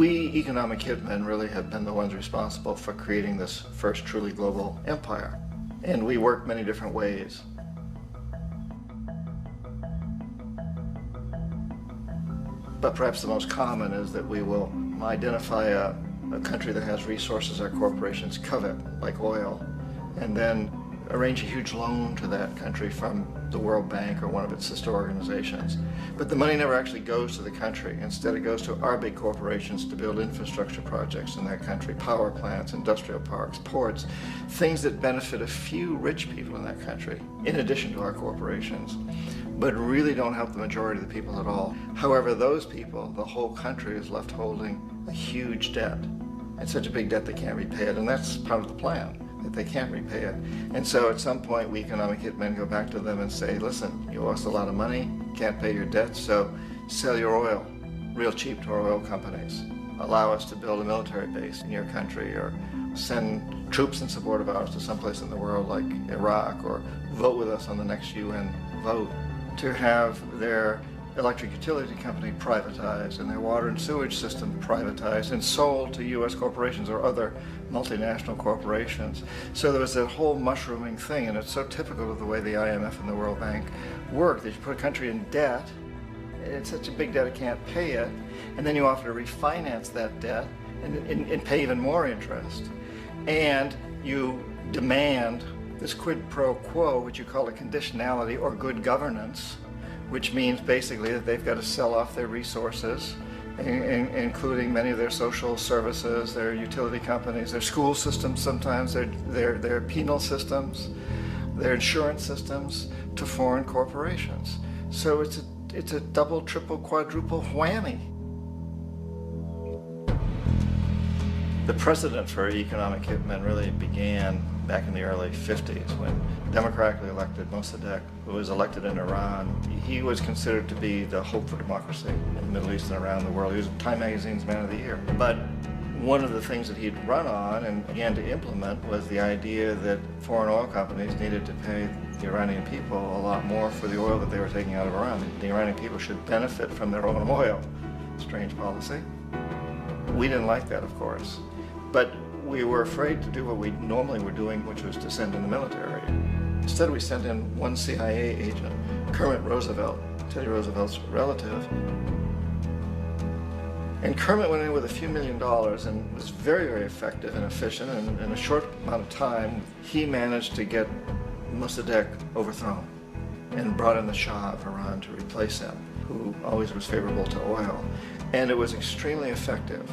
We economic hitmen really have been the ones responsible for creating this first truly global empire. And we work many different ways. But perhaps the most common is that we will identify a country that has resources our corporations covet, like oil, and then arrange a huge loan to that country from the World Bank or one of its sister organizations. But the money never actually goes to the country. Instead, it goes to our big corporations to build infrastructure projects in that country, power plants, industrial parks, ports, things that benefit a few rich people in that country, in addition to our corporations, but really don't help the majority of the people at all. However, those people, the whole country is left holding a huge debt. It's such a big debt they can't repay it, and that's part of the plan, that they can't repay it. And so at some point, we economic hitmen go back to them and say, listen, you owe us a lot of money, can't pay your debt, so sell your oil real cheap to our oil companies. Allow us to build a military base in your country, or send troops in support of ours to someplace in the world like Iraq, or vote with us on the next UN vote. To have their electric utility company privatized and their water and sewage system privatized and sold to U.S. corporations or other multinational corporations. So there was that whole mushrooming thing, and it's so typical of the way the IMF and the World Bank work, that you put a country in debt, it's such a big debt it can't pay it, and then you offer to refinance that debt and pay even more interest. And you demand this quid pro quo, which you call a conditionality or good governance, which means basically that they've got to sell off their resources, including many of their social services, their utility companies, their school systems sometimes, their penal systems, their insurance systems, to foreign corporations. So it's a double, triple, quadruple whammy. The precedent for economic hitmen really began back in the early 50s when democratically elected Mossadegh, who was elected in Iran, he was considered to be the hope for democracy in the Middle East and around the world. He was Time Magazine's Man of the Year. But one of the things that he'd run on and began to implement was the idea that foreign oil companies needed to pay the Iranian people a lot more for the oil that they were taking out of Iran. The Iranian people should benefit from their own oil. Strange policy. We didn't like that, of course. But we were afraid to do what we normally were doing, which was to send in the military. Instead, we sent in one CIA agent, Kermit Roosevelt, Teddy Roosevelt's relative. And Kermit went in with a few $1 million and was very, very effective and efficient. And in a short amount of time, he managed to get Mossadegh overthrown and brought in the Shah of Iran to replace him, who always was favorable to oil. And it was extremely effective.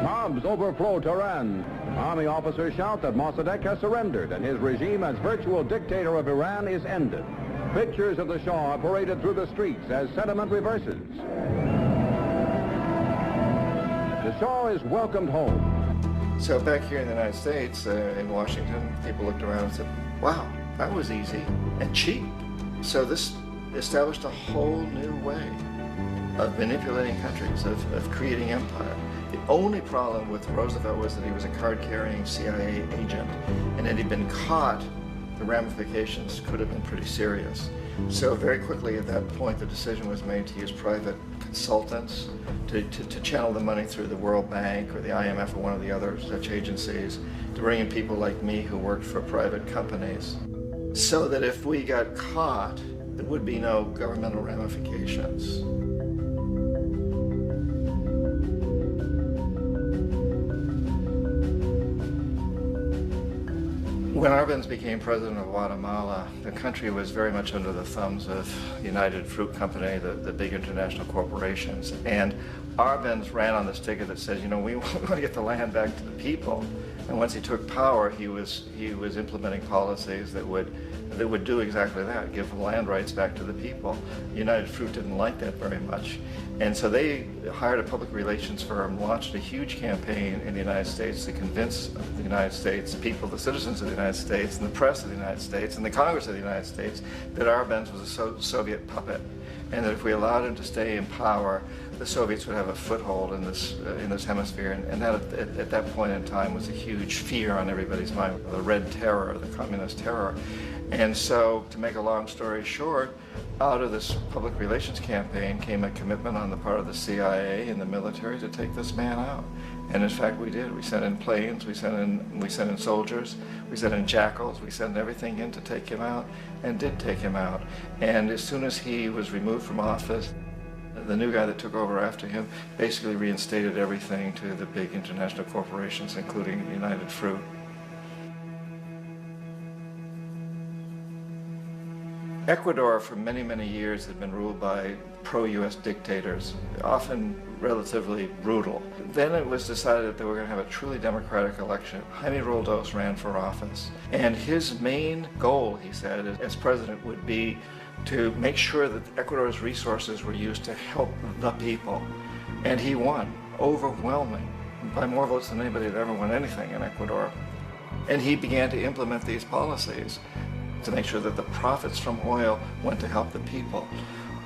Bombs overflow Tehran. Army officers shout that Mossadegh has surrendered and his regime as virtual dictator of Iran is ended. Pictures of the Shah are paraded through the streets as sentiment reverses. The Shah is welcomed home. So back here in the United States, in Washington, people looked around and said, wow, that was easy and cheap. So this established a whole new way of manipulating countries, of creating empire. The only problem with Roosevelt was that he was a card-carrying CIA agent, and had he been caught, the ramifications could have been pretty serious. So very quickly at that point, the decision was made to use private consultants to channel the money through the World Bank or the IMF or one of the other such agencies, to bring in people like me who worked for private companies, so that if we got caught, there would be no governmental ramifications. When Arbenz became president of Guatemala, the country was very much under the thumbs of United Fruit Company, the big international corporations. And Arbenz ran on this ticket that says, you know, we want to get the land back to the people. And once he took power, he was implementing policies that would do exactly that, give the land rights back to the people. United Fruit didn't like that very much. And so they hired a public relations firm, launched a huge campaign in the United States to convince the United States people, the citizens of the United States, and the press of the United States, and the Congress of the United States, that Arbenz was a Soviet puppet, and that if we allowed him to stay in power, the Soviets would have a foothold in this hemisphere. And that at that point in time was a huge fear on everybody's mind, the Red Terror, the Communist Terror. And so, to make a long story short, out of this public relations campaign came a commitment on the part of the CIA and the military to take this man out. And in fact, we did. We sent in planes, we sent in soldiers, we sent in jackals, we sent everything in to take him out, and did take him out. And as soon as he was removed from office, the new guy that took over after him basically reinstated everything to the big international corporations, including United Fruit. Ecuador for many, many years had been ruled by pro-US dictators, often relatively brutal. Then it was decided that they were going to have a truly democratic election. Jaime Roldos ran for office, and his main goal, he said, as president would be to make sure that Ecuador's resources were used to help the people. And he won, overwhelming, by more votes than anybody had ever won anything in Ecuador. And he began to implement these policies to make sure that the profits from oil went to help the people.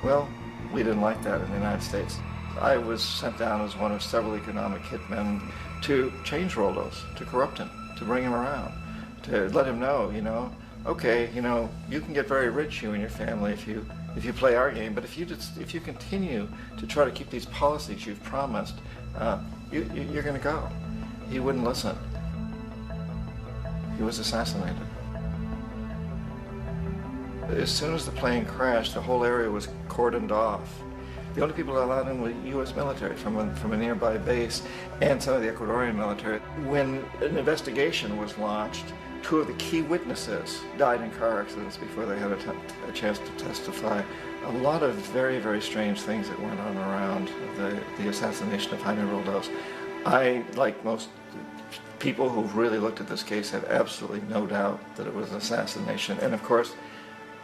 Well, we didn't like that in the United States. I was sent down as one of several economic hitmen to change Roldos, to corrupt him, to bring him around, to let him know, okay, you can get very rich, you and your family, if you play our game, but if you continue to try to keep these policies you've promised, you're going to go. He wouldn't listen. He was assassinated. As soon as the plane crashed, the whole area was cordoned off. The only people allowed in were U.S. military from a nearby base and some of the Ecuadorian military. When an investigation was launched, two of the key witnesses died in car accidents before they had a chance to testify. A lot of very, very strange things that went on around the assassination of Jaime Roldos. I, like most people who've really looked at this case, have absolutely no doubt that it was an assassination. And of course,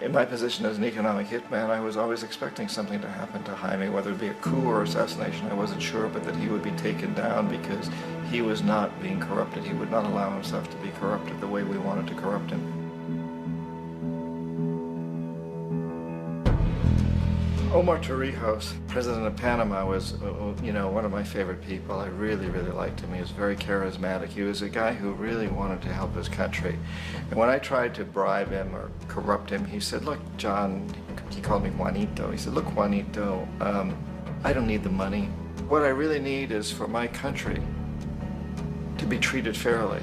in my position as an economic hitman, I was always expecting something to happen to Jaime, whether it be a coup or assassination, I wasn't sure, but that he would be taken down because he was not being corrupted. He would not allow himself to be corrupted the way we wanted to corrupt him. Omar Torrijos, president of Panama, was, one of my favorite people. I really, really liked him. He was very charismatic. He was a guy who really wanted to help his country. And when I tried to bribe him or corrupt him, he said, look, John, he called me Juanito. He said, look, Juanito, I don't need the money. What I really need is for my country to be treated fairly.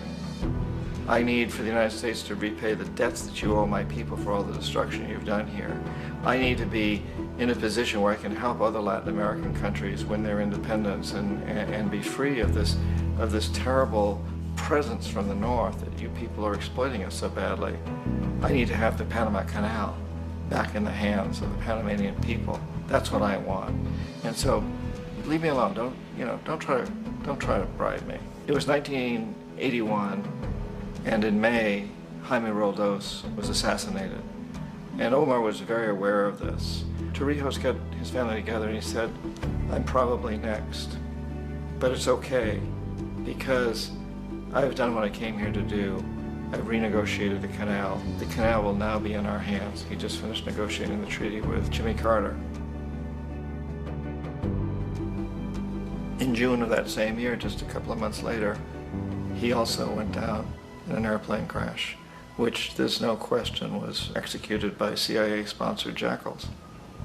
I need for the United States to repay the debts that you owe my people for all the destruction you've done here. I need to be in a position where I can help other Latin American countries win their independence and be free of this terrible presence from the north that you people are exploiting us so badly. I need to have the Panama Canal back in the hands of the Panamanian people. That's what I want. And so, leave me alone. Don't try to bribe me. It was 1981. And in May, Jaime Roldos was assassinated. And Omar was very aware of this. Torrijos got his family together and he said, I'm probably next, but it's okay because I've done what I came here to do. I've renegotiated the canal. The canal will now be in our hands. He just finished negotiating the treaty with Jimmy Carter. In June of that same year, just a couple of months later, he also went down in an airplane crash, which there's no question was executed by CIA-sponsored jackals.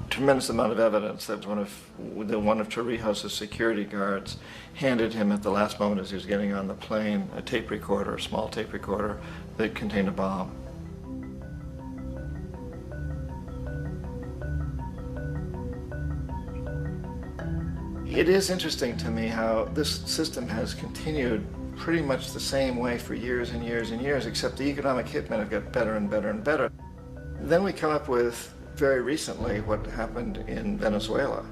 Tremendous amount of evidence that one of Torrijos' security guards handed him at the last moment as he was getting on the plane a tape recorder, a small tape recorder that contained a bomb. It is interesting to me how this system has continued pretty much the same way for years and years and years, except the economic hitmen have got better and better and better. Then we come up with, very recently, what happened in Venezuela.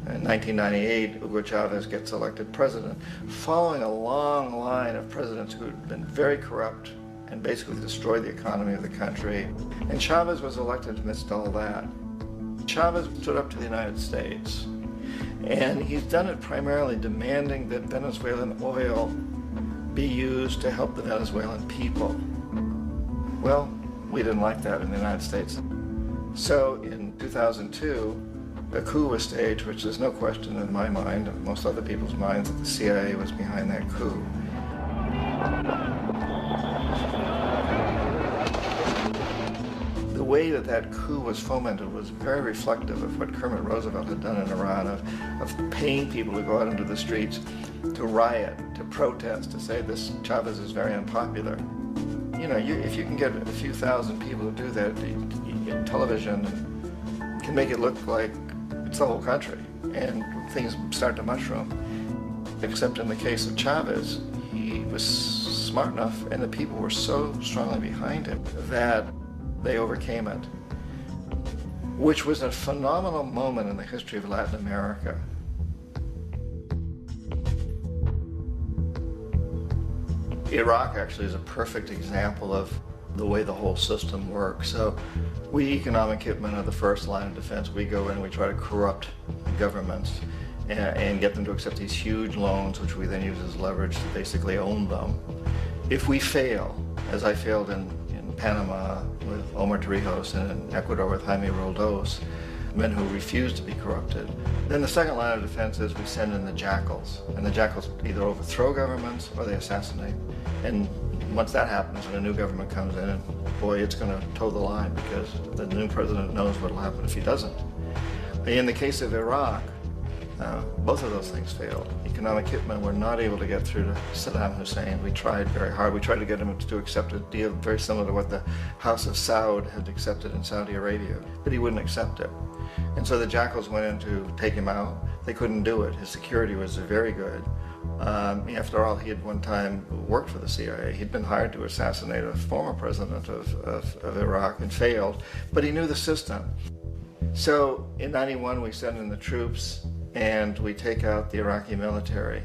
In 1998, Hugo Chavez gets elected president, following a long line of presidents who had been very corrupt and basically destroyed the economy of the country. And Chavez was elected amidst all that. Chavez stood up to the United States, and he's done it primarily demanding that Venezuelan oil be used to help the Venezuelan people. Well, we didn't like that in the United States. So in 2002, a coup was staged, which there's no question in my mind, and most other people's minds, that the CIA was behind that coup. way that that coup was fomented was very reflective of what Kermit Roosevelt had done in Iran, of paying people to go out into the streets to riot, to protest, to say this Chavez is very unpopular. You know, if you can get a few thousand people to do that, television can make it look like it's the whole country, and things start to mushroom. Except in the case of Chavez, he was smart enough, and the people were so strongly behind him that they overcame it, which was a phenomenal moment in the history of Latin America. Iraq actually is a perfect example of the way the whole system works. So we economic hitmen are the first line of defense. We go in, we try to corrupt governments and get them to accept these huge loans, which we then use as leverage to basically own them. If we fail, as I failed in Panama with Omar Torrijos and in Ecuador with Jaime Roldos, men who refuse to be corrupted, then the second line of defense is we send in the jackals. And the jackals either overthrow governments or they assassinate. And once that happens and a new government comes in, boy, it's going to toe the line because the new president knows what will happen if he doesn't. In the case of Iraq, both of those things failed. Economic hitmen were not able to get through to Saddam Hussein. We tried very hard. We tried to get him to accept a deal very similar to what the House of Saud had accepted in Saudi Arabia, but he wouldn't accept it. And so the jackals went in to take him out. They couldn't do it. His security was very good. After all, he had one time worked for the CIA. He'd been hired to assassinate a former president of Iraq and failed, but he knew the system. So in '91, we send in the troops and we take out the Iraqi military.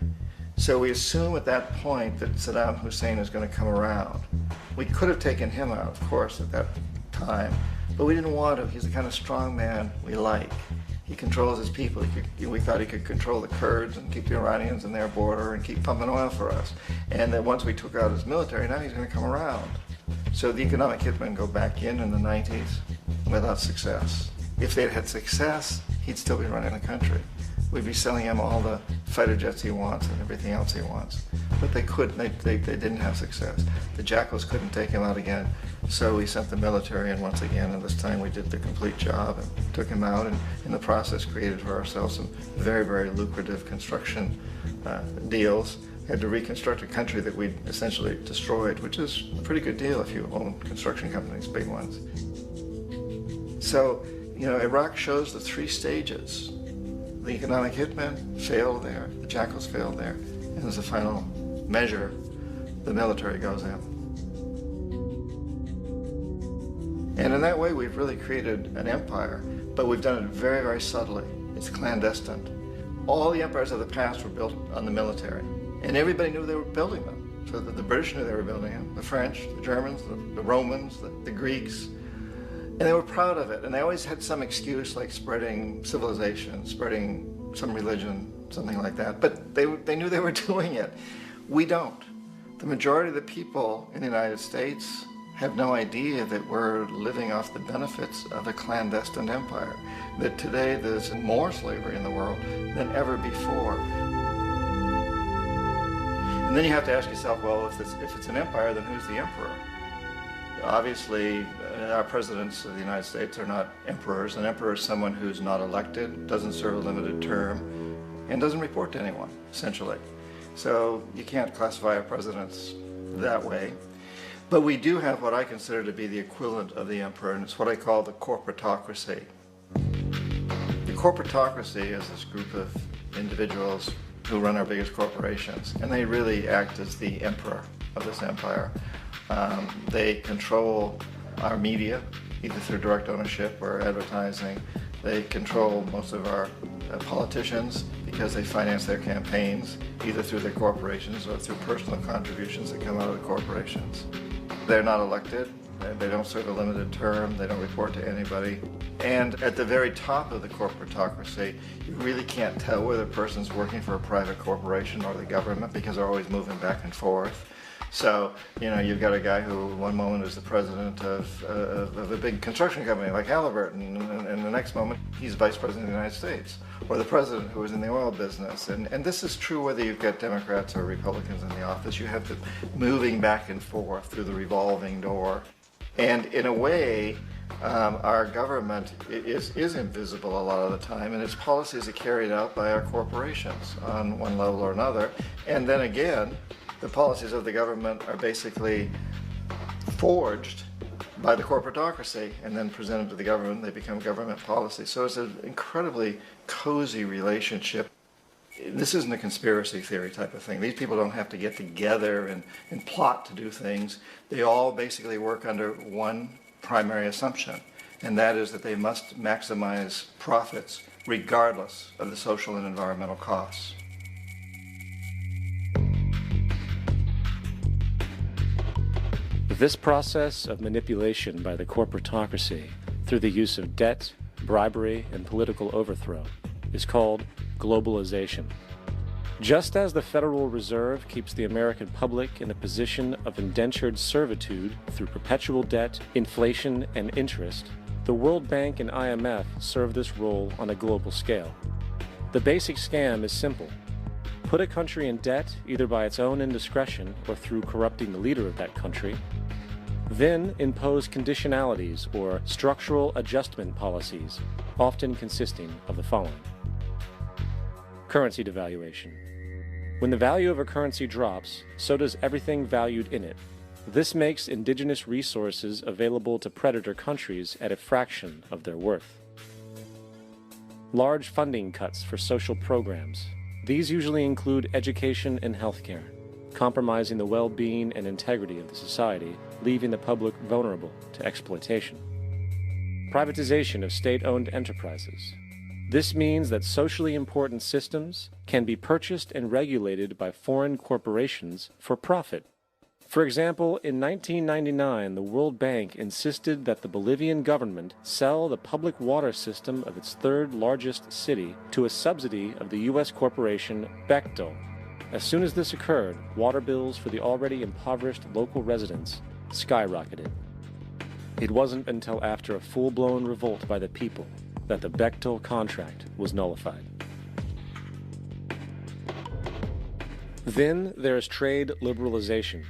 So we assume at that point that Saddam Hussein is going to come around. We could have taken him out, of course, at that time, but we didn't want to. He's the kind of strong man we like. He controls his people. We thought he could control the Kurds and keep the Iranians in their border and keep pumping oil for us. And that once we took out his military, now he's going to come around. So the economic hitmen go back in the 90s without success. If they'd had success, he'd still be running the country. We'd be selling him all the fighter jets he wants and everything else he wants. But they couldn't, they didn't have success. The jackals couldn't take him out again, so we sent the military in once again, and this time we did the complete job and took him out, and in the process created for ourselves some very, very lucrative construction deals. Had to reconstruct a country that we'd essentially destroyed, which is a pretty good deal if you own construction companies, big ones. So, you know, Iraq shows the three stages. The economic hitmen failed there, the jackals failed there, and as a final measure, the military goes in. And in that way, we've really created an empire, but we've done it very, very subtly. It's clandestine. All the empires of the past were built on the military, and everybody knew they were building them. So the British knew they were building them, the French, the Germans, the Romans, the Greeks. And they were proud of it, and they always had some excuse like spreading civilization, spreading some religion, something like that. But they knew they were doing it. We don't. The majority of the people in the United States have no idea that we're living off the benefits of a clandestine empire, that today there's more slavery in the world than ever before. And then you have to ask yourself, well, if it's an empire, then who's the emperor? Obviously, our presidents of the United States are not emperors. An emperor is someone who's not elected, doesn't serve a limited term, and doesn't report to anyone, essentially. So you can't classify our presidents that way. But we do have what I consider to be the equivalent of the emperor, and it's what I call the corporatocracy. The corporatocracy is this group of individuals who run our biggest corporations, and they really act as the emperor of this empire. They control our media, either through direct ownership or advertising. They control most of our politicians because they finance their campaigns, either through their corporations or through personal contributions that come out of the corporations. They're not elected, they don't serve a limited term, they don't report to anybody. And at the very top of the corporatocracy, you really can't tell whether a person's working for a private corporation or the government because they're always moving back and forth. So, you know, you've got a guy who one moment is the president of a big construction company like Halliburton, and the next moment he's vice president of the United States, or the president who is in the oil business. And this is true whether you've got Democrats or Republicans in the office. You have the moving back and forth through the revolving door. And in a way, our government is invisible a lot of the time, and its policies are carried out by our corporations on one level or another. And then again, the policies of the government are basically forged by the corporatocracy and then presented to the government. They become government policy. So it's an incredibly cozy relationship. This isn't a conspiracy theory type of thing. These people don't have to get together and plot to do things. They all basically work under one primary assumption, and that is that they must maximize profits regardless of the social and environmental costs. This process of manipulation by the corporatocracy through the use of debt, bribery, and political overthrow is called globalization. Just as the Federal Reserve keeps the American public in a position of indentured servitude through perpetual debt, inflation, and interest, the World Bank and IMF serve this role on a global scale. The basic scam is simple. Put a country in debt either by its own indiscretion or through corrupting the leader of that country, then impose conditionalities or structural adjustment policies, often consisting of the following. Currency devaluation. When the value of a currency drops, so does everything valued in it. This makes indigenous resources available to predator countries at a fraction of their worth. Large funding cuts for social programs. These usually include education and healthcare, compromising the well-being and integrity of the society, leaving the public vulnerable to exploitation. Privatization of state-owned enterprises. This means that socially important systems can be purchased and regulated by foreign corporations for profit. For example, in 1999, the World Bank insisted that the Bolivian government sell the public water system of its third largest city to a subsidy of the U.S. corporation Bechtel. As soon as this occurred, water bills for the already impoverished local residents skyrocketed. It wasn't until after a full-blown revolt by the people that the Bechtel contract was nullified. Then there is trade liberalization,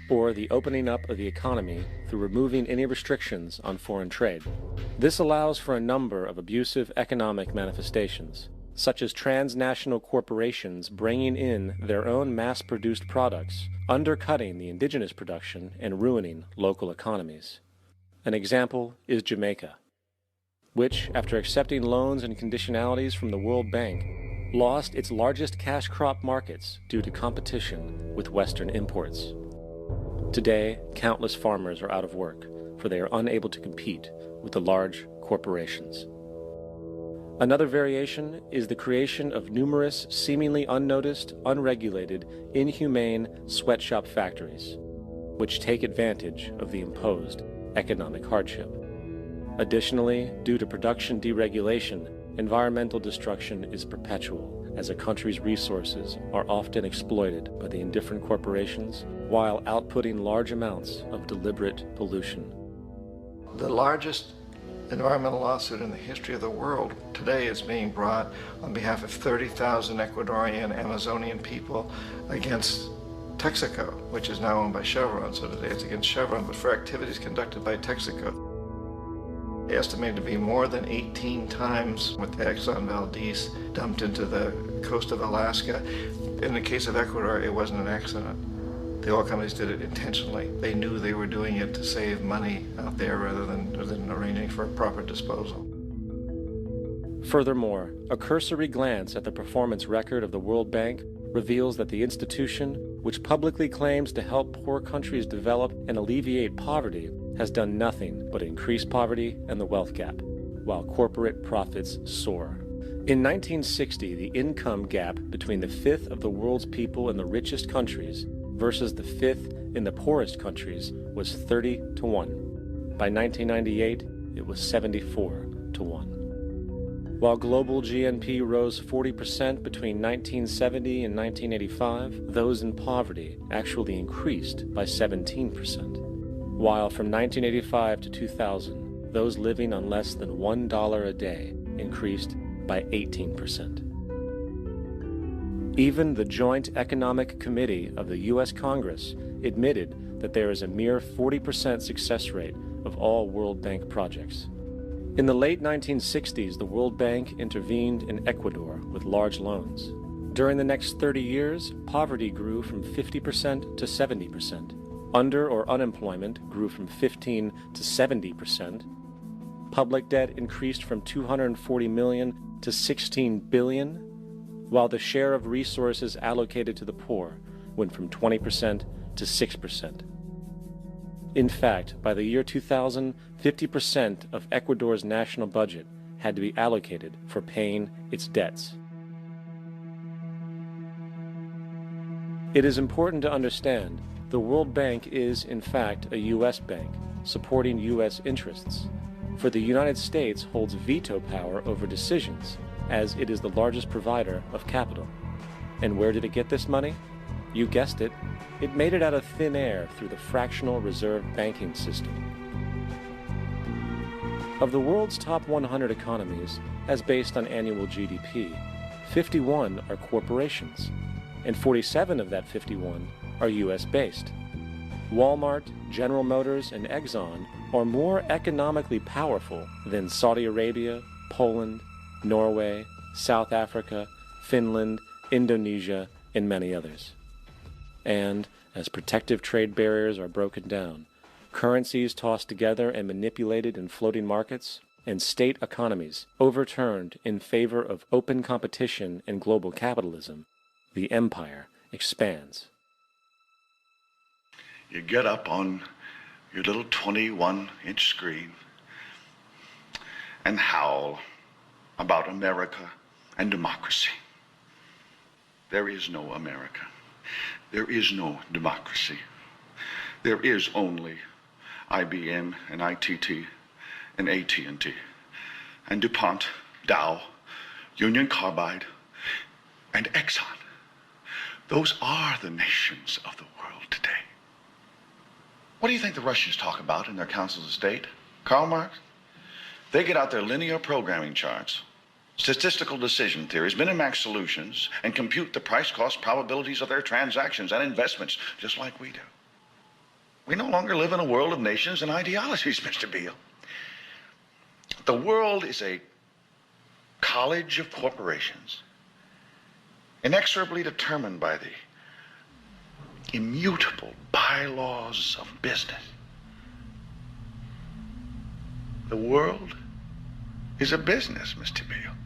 or the opening up of the economy through removing any restrictions on foreign trade. This allows for a number of abusive economic manifestations, such as transnational corporations bringing in their own mass-produced products, undercutting the indigenous production and ruining local economies. An example is Jamaica, which, after accepting loans and conditionalities from the World Bank, lost its largest cash crop markets due to competition with Western imports. Today, countless farmers are out of work, for they are unable to compete with the large corporations. Another variation is the creation of numerous seemingly unnoticed, unregulated, inhumane sweatshop factories, which take advantage of the imposed economic hardship. Additionally, due to production deregulation, environmental destruction is perpetual, as a country's resources are often exploited by the indifferent corporations while outputting large amounts of deliberate pollution. The largest environmental lawsuit in the history of the world today is being brought on behalf of 30,000 Ecuadorian Amazonian people against Texaco, which is now owned by Chevron. So today it's against Chevron, but for activities conducted by Texaco. Estimated to be more than 18 times what the Exxon Valdez dumped into the coast of Alaska. In the case of Ecuador, it wasn't an accident. The oil companies did it intentionally. They knew they were doing it to save money out there rather than arranging for proper disposal. Furthermore, a cursory glance at the performance record of the World Bank reveals that the institution, which publicly claims to help poor countries develop and alleviate poverty, has done nothing but increase poverty and the wealth gap, while corporate profits soar. In 1960, the income gap between the fifth of the world's people in the richest countries versus the fifth in the poorest countries was 30 to 1. By 1998, it was 74 to 1. While global GNP rose 40% between 1970 and 1985, those in poverty actually increased by 17%. While from 1985 to 2000, those living on less than $1 a day increased by 18%. Even the Joint Economic Committee of the U.S. Congress admitted that there is a mere 40% success rate of all World Bank projects. In the late 1960s, the World Bank intervened in Ecuador with large loans. During the next 30 years, poverty grew from 50% to 70%. Under or unemployment grew from 15 to 70%. Public debt increased from 240 million to 16 billion, while the share of resources allocated to the poor went from 20% to 6%. In fact, by the year 2000, 50% of Ecuador's national budget had to be allocated for paying its debts. It is important to understand the World Bank is, in fact, a U.S. bank, supporting U.S. interests. For the United States holds veto power over decisions, as it is the largest provider of capital. And where did it get this money? You guessed it, it made it out of thin air through the fractional reserve banking system. Of the world's top 100 economies, as based on annual GDP, 51 are corporations, and 47 of that 51 are U.S.-based. Walmart, General Motors, and Exxon are more economically powerful than Saudi Arabia, Poland, Norway, South Africa, Finland, Indonesia, and many others. And, as protective trade barriers are broken down, currencies tossed together and manipulated in floating markets, and state economies overturned in favor of open competition and global capitalism, the empire expands. You get up on your little 21-inch screen and howl about America and democracy. There is no America. There is no democracy. There is only IBM and ITT and AT&T and DuPont, Dow, Union Carbide, and Exxon. Those are the nations of the world today. What do you think the Russians talk about in their councils of state? Karl Marx? They get out their linear programming charts, statistical decision theories, Minimax solutions, and compute the price-cost probabilities of their transactions and investments, just like we do. We no longer live in a world of nations and ideologies, Mr. Beale. The world is a college of corporations, inexorably determined by the immutable bylaws of business. The world is a business, Mr. Beale.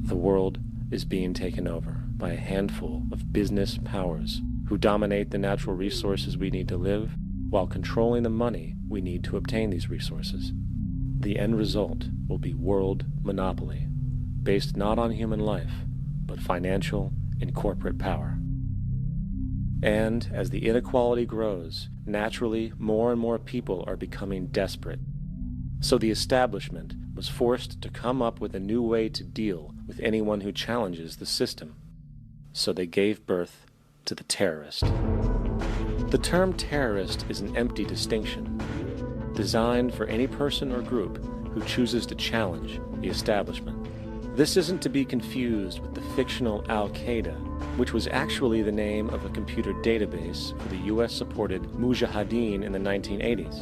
The world is being taken over by a handful of business powers who dominate the natural resources we need to live while controlling the money we need to obtain these resources. The end result will be world monopoly, based not on human life, but financial and corporate power. And as the inequality grows, naturally more and more people are becoming desperate. So the establishment was forced to come up with a new way to deal with anyone who challenges the system. So they gave birth to the terrorist. The term terrorist is an empty distinction, designed for any person or group who chooses to challenge the establishment. This isn't to be confused with the fictional Al-Qaeda, which was actually the name of a computer database for the US-supported Mujahideen in the 1980s.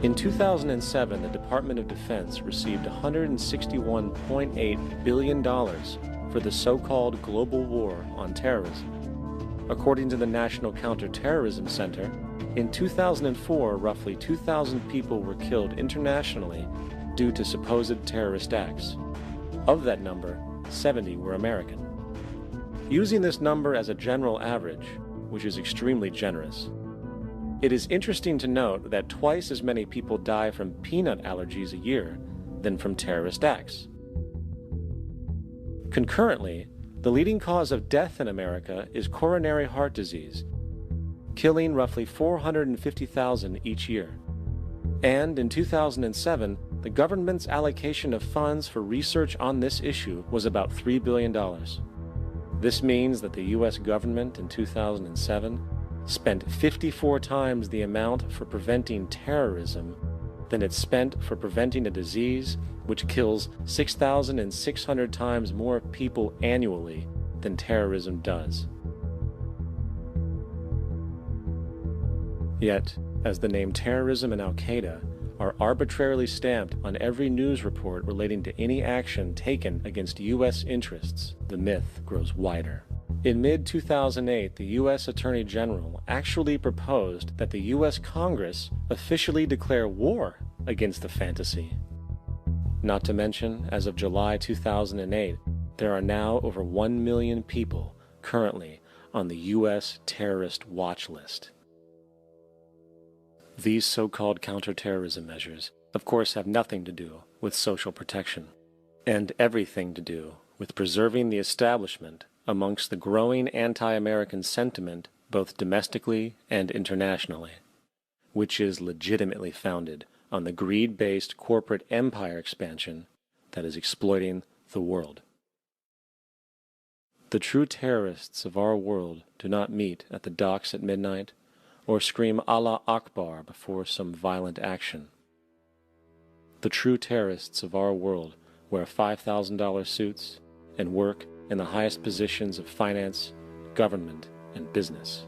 In 2007, the Department of Defense received $161.8 billion for the so-called global war on terrorism. According to the National Counterterrorism Center, in 2004, roughly 2,000 people were killed internationally due to supposed terrorist acts. Of that number, 70 were American. Using this number as a general average, which is extremely generous, it is interesting to note that twice as many people die from peanut allergies a year than from terrorist acts. Concurrently, the leading cause of death in America is coronary heart disease, killing roughly 450,000 each year. And in 2007, the government's allocation of funds for research on this issue was about $3 billion. This means that the U.S. government in 2007 spent 54 times the amount for preventing terrorism than it spent for preventing a disease which kills 6,600 times more people annually than terrorism does. Yet, as the name terrorism and Al-Qaeda are arbitrarily stamped on every news report relating to any action taken against U.S. interests, the myth grows wider. In mid-2008, the U.S. Attorney General actually proposed that the U.S. Congress officially declare war against the fantasy. Not to mention, as of July 2008, there are now over 1 million people currently on the U.S. terrorist watch list. These so-called counterterrorism measures, of course, have nothing to do with social protection, and everything to do with preserving the establishment amongst the growing anti-American sentiment both domestically and internationally, which is legitimately founded on the greed-based corporate empire expansion that is exploiting the world. The true terrorists of our world do not meet at the docks at midnight or scream Allah Akbar before some violent action. The true terrorists of our world wear $5,000 suits and work in the highest positions of finance, government, and business.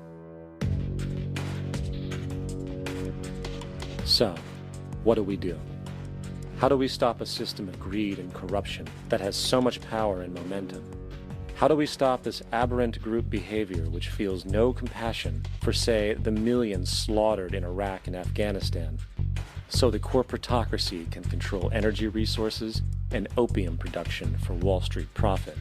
So, what do? How do we stop a system of greed and corruption that has so much power and momentum? How do we stop this aberrant group behavior which feels no compassion for, say, the millions slaughtered in Iraq and Afghanistan, so the corporatocracy can control energy resources and opium production for Wall Street profit?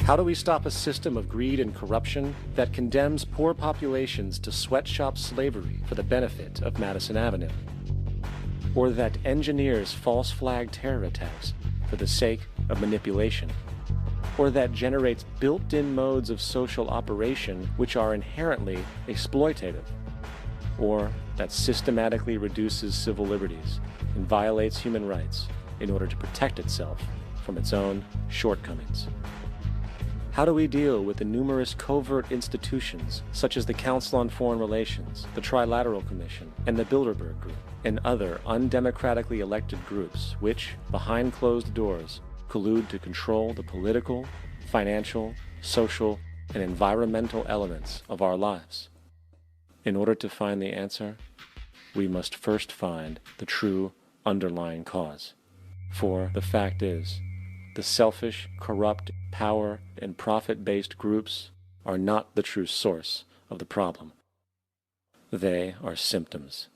How do we stop a system of greed and corruption that condemns poor populations to sweatshop slavery for the benefit of Madison Avenue? Or that engineers false flag terror attacks for the sake of manipulation? Or that generates built-in modes of social operation which are inherently exploitative? Or that systematically reduces civil liberties and violates human rights in order to protect itself from its own shortcomings? How do we deal with the numerous covert institutions, such as the Council on Foreign Relations, the Trilateral Commission, and the Bilderberg Group, and other undemocratically elected groups which, behind closed doors, collude to control the political, financial, social, and environmental elements of our lives? In order to find the answer, we must first find the true underlying cause. For the fact is, the selfish, corrupt, power, and profit-based groups are not the true source of the problem. They are symptoms.